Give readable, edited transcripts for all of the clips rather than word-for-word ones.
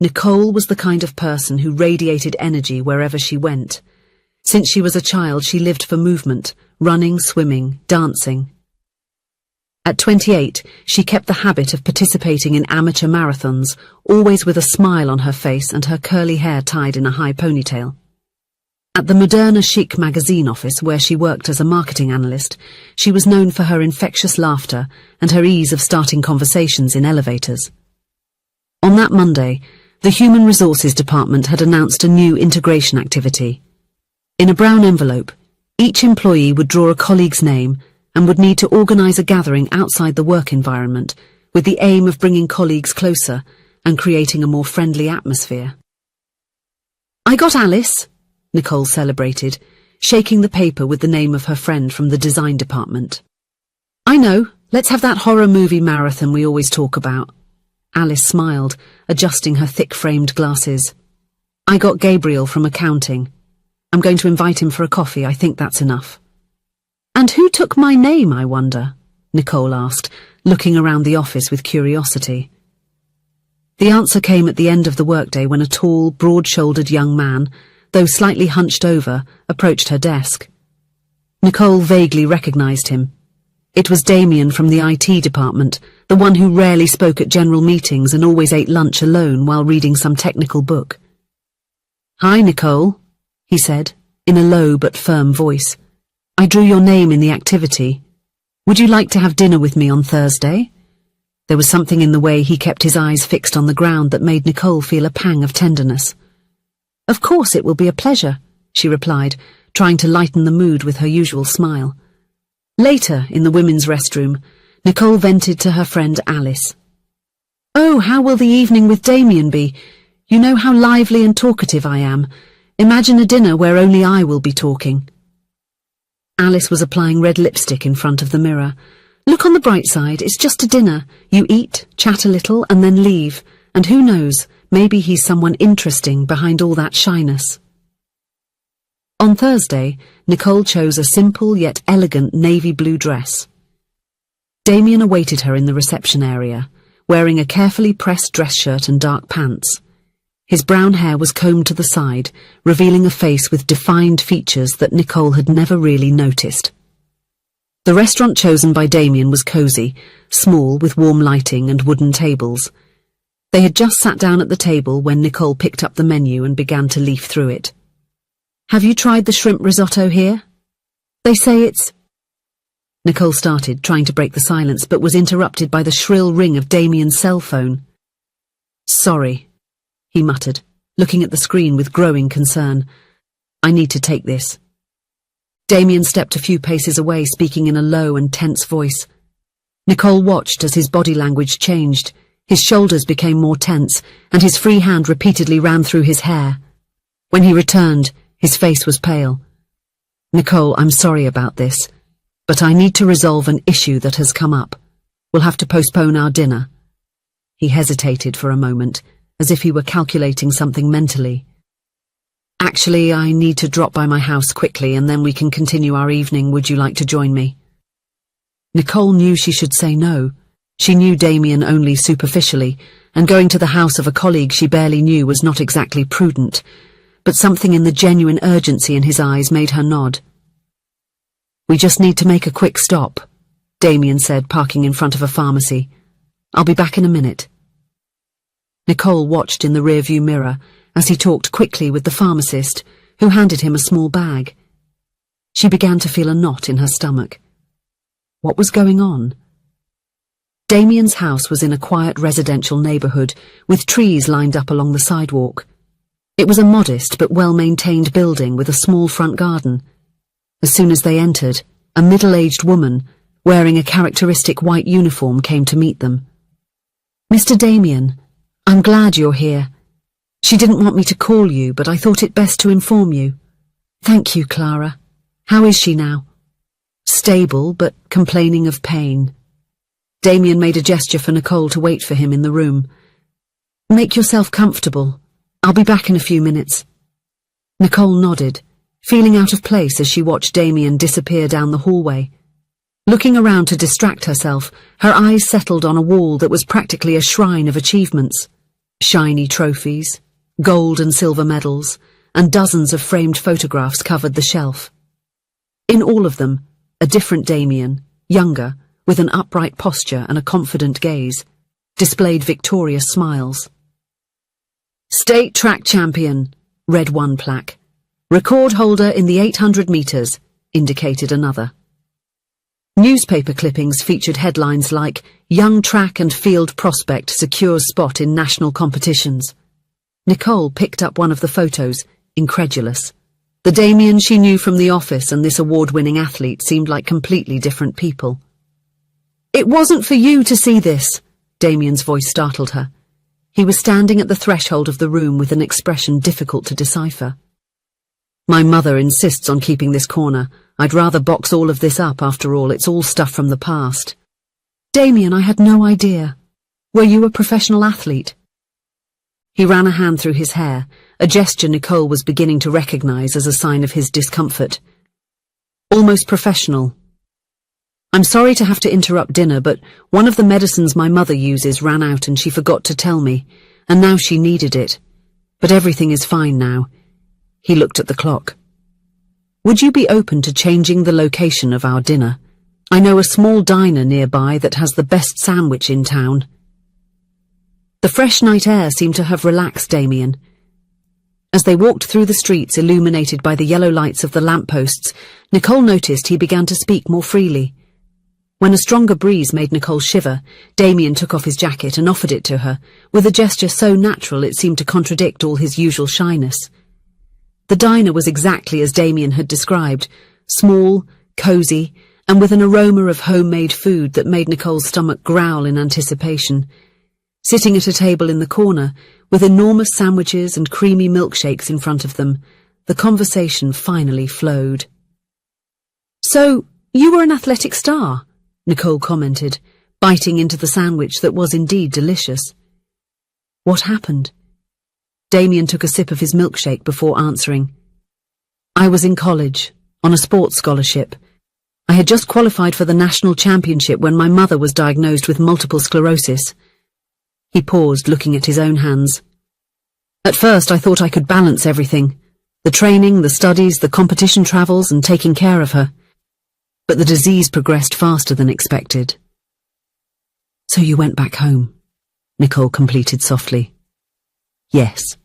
Nicole was the kind of person who radiated energy wherever she went. Since she was a child, she lived for movement, running, swimming, dancing. At 28, she kept the habit of participating in amateur marathons, always with a smile on her face and her curly hair tied in a high ponytail. At the Moderna Chic magazine office, where she worked as a marketing analyst, she was known for her infectious laughter and her ease of starting conversations in elevators. On that Monday, the Human Resources Department had announced a new integration activity. In a brown envelope, each employee would draw a colleague's name and would need to organize a gathering outside the work environment with the aim of bringing colleagues closer and creating a more friendly atmosphere. "I got Alice," Nicole celebrated, shaking the paper with the name of her friend from the design department. "I know, let's have that horror movie marathon we always talk about." Alice smiled, adjusting her thick-framed glasses. "I got Gabriel from accounting. I'm going to invite him for a coffee, I think that's enough." "And who took my name, I wonder?" Nicole asked, looking around the office with curiosity. The answer came at the end of the workday when a tall, broad-shouldered young man, though slightly hunched over, approached her desk. Nicole vaguely recognized him. It was Damien from the IT department, the one who rarely spoke at general meetings and always ate lunch alone while reading some technical book. "Hi, Nicole," he said, in a low but firm voice. "I drew your name in the activity. Would you like to have dinner with me on Thursday?" There was something in the way he kept his eyes fixed on the ground that made Nicole feel a pang of tenderness. "Of course, it will be a pleasure," she replied, trying to lighten the mood with her usual smile. Later, in the women's restroom, Nicole vented to her friend Alice. "Oh, how will the evening with Damien be? You know how lively and talkative I am. Imagine a dinner where only I will be talking." Alice was applying red lipstick in front of the mirror. "Look on the bright side, it's just a dinner. You eat, chat a little, and then leave. And who knows, maybe he's someone interesting behind all that shyness." On Thursday, Nicole chose a simple yet elegant navy blue dress. Damien awaited her in the reception area, wearing a carefully pressed dress shirt and dark pants. His brown hair was combed to the side, revealing a face with defined features that Nicole had never really noticed. The restaurant chosen by Damien was cozy, small with warm lighting and wooden tables. They had just sat down at the table when Nicole picked up the menu and began to leaf through it. "Have you tried the shrimp risotto here? They say it's—" Nicole started, trying to break the silence, but was interrupted by the shrill ring of Damien's cell phone. "Sorry," he muttered, looking at the screen with growing concern. "I need to take this." Damien stepped a few paces away, speaking in a low and tense voice. Nicole watched as his body language changed. His shoulders became more tense, and his free hand repeatedly ran through his hair. When he returned, his face was pale. "Nicole, I'm sorry about this, but I need to resolve an issue that has come up. We'll have to postpone our dinner." He hesitated for a moment, as if he were calculating something mentally. "Actually, I need to drop by my house quickly and then we can continue our evening. Would you like to join me?" Nicole knew she should say no. She knew Damien only superficially, and going to the house of a colleague she barely knew was not exactly prudent, but something in the genuine urgency in his eyes made her nod. "We just need to make a quick stop," Damien said, parking in front of a pharmacy. "I'll be back in a minute." Nicole watched in the rearview mirror as he talked quickly with the pharmacist, who handed him a small bag. She began to feel a knot in her stomach. What was going on? Damien's house was in a quiet residential neighborhood, with trees lined up along the sidewalk. It was a modest but well-maintained building with a small front garden. As soon as they entered, a middle-aged woman, wearing a characteristic white uniform, came to meet them. "Mr. Damien, I'm glad you're here. She didn't want me to call you, but I thought it best to inform you." "Thank you, Clara. How is she now?" "Stable, but complaining of pain." Damien made a gesture for Nicole to wait for him in the room. "Make yourself comfortable. I'll be back in a few minutes." Nicole nodded, feeling out of place as she watched Damien disappear down the hallway. Looking around to distract herself, her eyes settled on a wall that was practically a shrine of achievements. Shiny trophies, gold and silver medals, and dozens of framed photographs covered the shelf. In all of them, a different Damien, younger, with an upright posture and a confident gaze, displayed victorious smiles. State track champion, read one plaque. Record holder in the 800 meters, indicated another. Newspaper clippings featured headlines like, Young track and field prospect secures spot in national competitions. Nicole picked up one of the photos, incredulous. The Damien she knew from the office and this award-winning athlete seemed like completely different people. It wasn't for you to see this, Damien's voice startled her. He was standing at the threshold of the room with an expression difficult to decipher. My mother insists on keeping this corner. I'd rather box all of this up, after all, it's all stuff from the past. Damien, I had no idea. Were you a professional athlete? He ran a hand through his hair, a gesture Nicole was beginning to recognize as a sign of his discomfort. Almost professional. I'm sorry to have to interrupt dinner, but one of the medicines my mother uses ran out and she forgot to tell me, and now she needed it. But everything is fine now. He looked at the clock. Would you be open to changing the location of our dinner? I know a small diner nearby that has the best sandwich in town. The fresh night air seemed to have relaxed Damien. As they walked through the streets illuminated by the yellow lights of the lampposts, Nicole noticed he began to speak more freely. When a stronger breeze made Nicole shiver, Damien took off his jacket and offered it to her, with a gesture so natural it seemed to contradict all his usual shyness. The diner was exactly as Damien had described, small, cosy, and with an aroma of homemade food that made Nicole's stomach growl in anticipation. Sitting at a table in the corner, with enormous sandwiches and creamy milkshakes in front of them, the conversation finally flowed. So, you were an athletic star, Nicole commented, biting into the sandwich that was indeed delicious. What happened? Damien took a sip of his milkshake before answering. I was in college, on a sports scholarship. I had just qualified for the national championship when my mother was diagnosed with multiple sclerosis. He paused, looking at his own hands. At first I thought I could balance everything, the training, the studies, the competition travels, and taking care of her. But the disease progressed faster than expected. So you went back home, Nicole completed softly. Yes.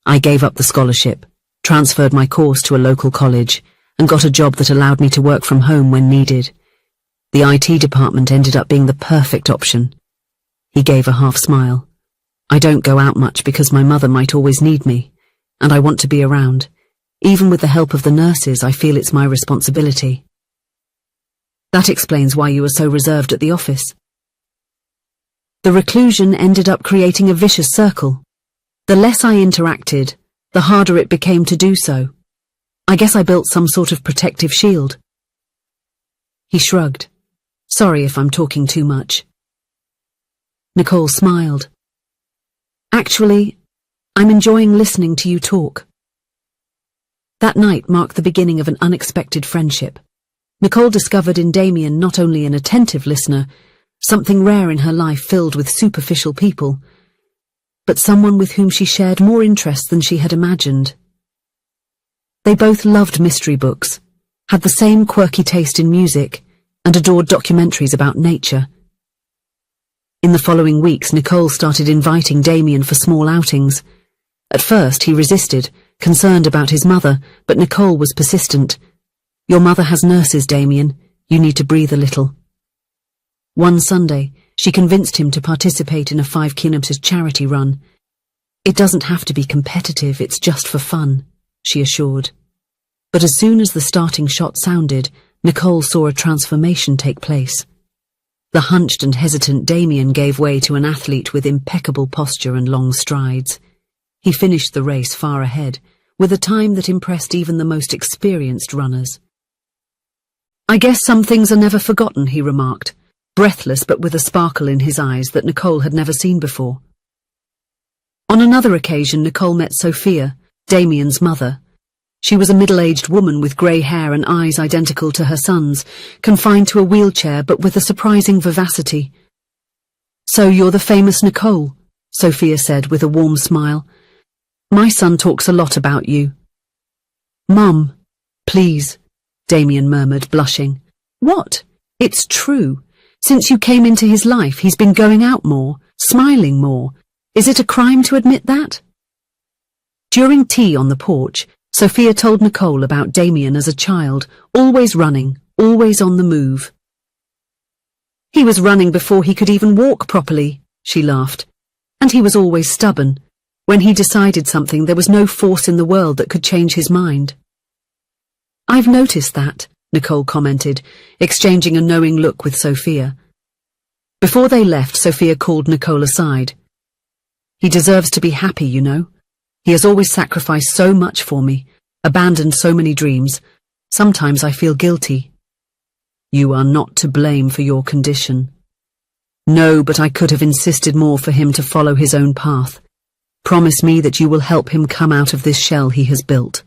I gave up the scholarship, transferred my course to a local college, and got a job that allowed me to work from home when needed. The IT department ended up being the perfect option. He gave a half smile. I don't go out much because my mother might always need me, and I want to be around. Even with the help of the nurses, I feel it's my responsibility. That explains why you were so reserved at the office. The reclusion ended up creating a vicious circle. The less I interacted, the harder it became to do so. I guess I built some sort of protective shield. He shrugged. Sorry if I'm talking too much. Nicole smiled. Actually, I'm enjoying listening to you talk. That night marked the beginning of an unexpected friendship. Nicole discovered in Damien not only an attentive listener, something rare in her life filled with superficial people, but someone with whom she shared more interests than she had imagined. They both loved mystery books, had the same quirky taste in music, and adored documentaries about nature. In the following weeks, Nicole started inviting Damien for small outings. At first, he resisted, concerned about his mother, but Nicole was persistent. Your mother has nurses, Damien. You need to breathe a little. One Sunday, she convinced him to participate in a 5 kilometer charity run. It doesn't have to be competitive, it's just for fun, she assured. But as soon as the starting shot sounded, Nicole saw a transformation take place. The hunched and hesitant Damien gave way to an athlete with impeccable posture and long strides. He finished the race far ahead, with a time that impressed even the most experienced runners. I guess some things are never forgotten, he remarked, breathless but with a sparkle in his eyes that Nicole had never seen before. On another occasion, Nicole met Sophia, Damien's mother. She was a middle-aged woman with grey hair and eyes identical to her son's, confined to a wheelchair but with a surprising vivacity. So you're the famous Nicole, Sophia said with a warm smile. My son talks a lot about you. Mum, please, Damien murmured, blushing. What? It's true. Since you came into his life, he's been going out more, smiling more. Is it a crime to admit that? During tea on the porch, Sophia told Nicole about Damien as a child, always running, always on the move. He was running before he could even walk properly, she laughed. And he was always stubborn. When he decided something, there was no force in the world that could change his mind. I've noticed that, Nicole commented, exchanging a knowing look with Sophia. Before they left, Sophia called Nicole aside. He deserves to be happy, you know. He has always sacrificed so much for me, abandoned so many dreams. Sometimes I feel guilty. You are not to blame for your condition. No, but I could have insisted more for him to follow his own path. Promise me that you will help him come out of this shell he has built.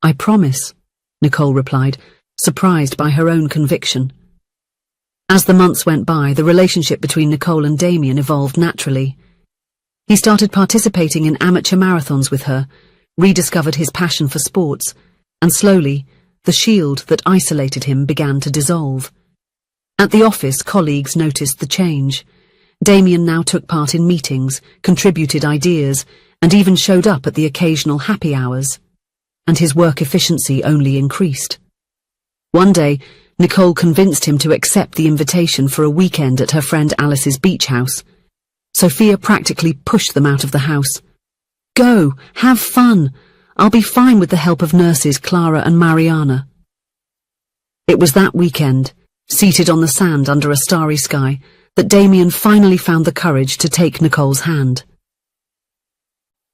I promise, Nicole replied, surprised by her own conviction. As the months went by, the relationship between Nicole and Damien evolved naturally. He started participating in amateur marathons with her, rediscovered his passion for sports, and slowly, the shield that isolated him began to dissolve. At the office, colleagues noticed the change. Damien now took part in meetings, contributed ideas, and even showed up at the occasional happy hours. And his work efficiency only increased. One day, Nicole convinced him to accept the invitation for a weekend at her friend Alice's beach house. Sophia practically pushed them out of the house. Go, have fun. I'll be fine with the help of nurses Clara and Mariana. It was that weekend, seated on the sand under a starry sky, that Damien finally found the courage to take Nicole's hand.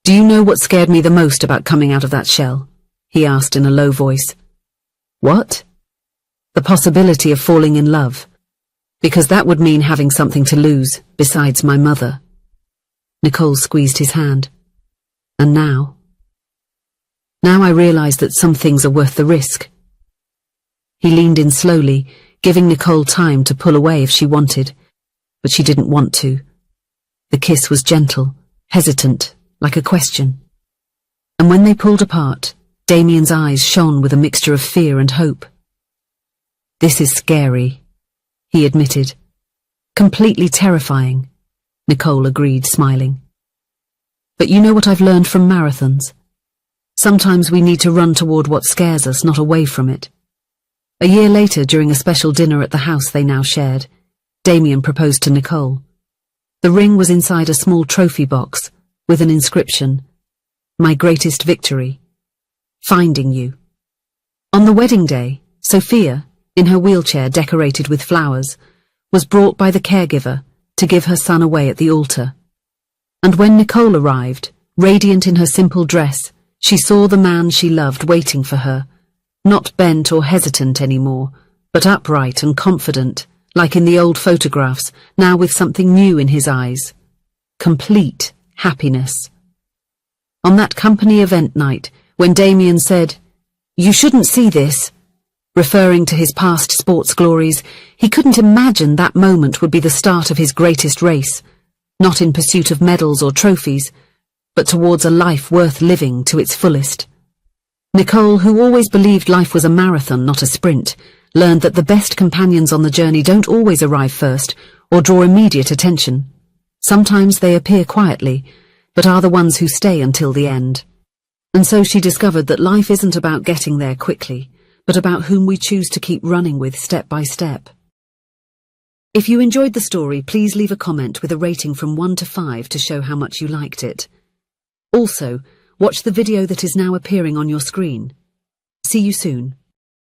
Do you know what scared me the most about coming out of that shell? He asked in a low voice. What? The possibility of falling in love. Because that would mean having something to lose, besides my mother. Nicole squeezed his hand. And now? Now I realize that some things are worth the risk. He leaned in slowly, giving Nicole time to pull away if she wanted, but she didn't want to. The kiss was gentle, hesitant, like a question. And when they pulled apart, Damien's eyes shone with a mixture of fear and hope. This is scary, he admitted. Completely terrifying, Nicole agreed, smiling. But you know what I've learned from marathons? Sometimes we need to run toward what scares us, not away from it. A year later, during a special dinner at the house they now shared, Damien proposed to Nicole. The ring was inside a small trophy box with an inscription, My greatest victory, finding you. On the wedding day, Sophia, in her wheelchair decorated with flowers, was brought by the caregiver to give her son away at the altar. And when Nicole arrived, radiant in her simple dress, she saw the man she loved waiting for her, not bent or hesitant anymore, but upright and confident, like in the old photographs, now with something new in his eyes. Complete happiness. On that company event night, when Damien said, "You shouldn't see this," referring to his past sports glories, he couldn't imagine that moment would be the start of his greatest race, not in pursuit of medals or trophies, but towards a life worth living to its fullest. Nicole, who always believed life was a marathon, not a sprint, learned that the best companions on the journey don't always arrive first or draw immediate attention. Sometimes they appear quietly, but are the ones who stay until the end. And so she discovered that life isn't about getting there quickly, but about whom we choose to keep running with step by step. If you enjoyed the story, please leave a comment with a rating from 1 to 5 to show how much you liked it. Also, watch the video that is now appearing on your screen. See you soon.